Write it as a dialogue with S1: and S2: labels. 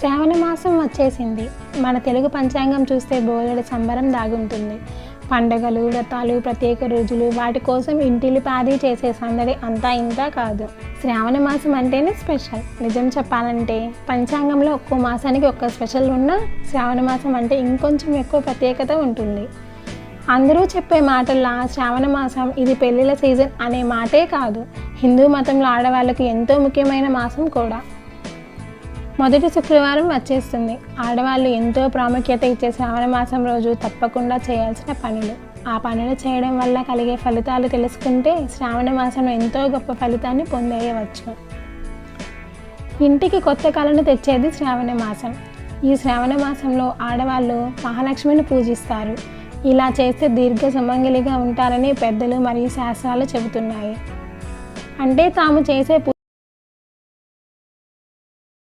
S1: శ్రావణ మాసం వచ్చేసింది. మన తెలుగు పంచాంగం చూస్తే బోలెడు సంబరం దాగుంటుంది. పండగలు, వ్రతాలు, ప్రత్యేక రోజులు, వాటి కోసం ఇంటిల్లిపాది చేసే సందడి అంతా ఇంతా కాదు. శ్రావణ మాసం అంటేనే స్పెషల్. నిజం చెప్పాలంటే పంచాంగంలో ఒక్కో మాసానికి ఒక్క స్పెషల్ ఉన్నా శ్రావణ మాసం అంటే ఇంకొంచెం ఎక్కువ ప్రత్యేకత ఉంటుంది. అందరూ చెప్పే మాటల్లో శ్రావణ మాసం ఇది పెళ్ళిళ్ళ సీజన్ అనే మాటే కాదు, హిందూ మతంలో ఆడవాళ్ళకు ఎంతో ముఖ్యమైన మాసం కూడా. మొదటి శుక్రవారం వచ్చేస్తుంది. ఆడవాళ్ళు ఎంతో ప్రాముఖ్యత ఇచ్చే శ్రావణ మాసం రోజు తప్పకుండా చేయాల్సిన పనులు. ఆ పనులు చేయడం వల్ల కలిగే ఫలితాలు తెలుసుకుంటే శ్రావణ మాసంలో ఎంతో గొప్ప ఫలితాన్ని పొందేయవచ్చు. ఇంటికి కొత్త కళను తెచ్చేది శ్రావణ మాసం. ఈ శ్రావణ మాసంలో ఆడవాళ్ళు మహాలక్ష్మిని పూజిస్తారు. ఇలా చేస్తే దీర్ఘ సుమంగళిగా ఉంటారని పెద్దలు మరియు శాస్త్రాలు చెబుతున్నాయి. అంటే తాము చేసే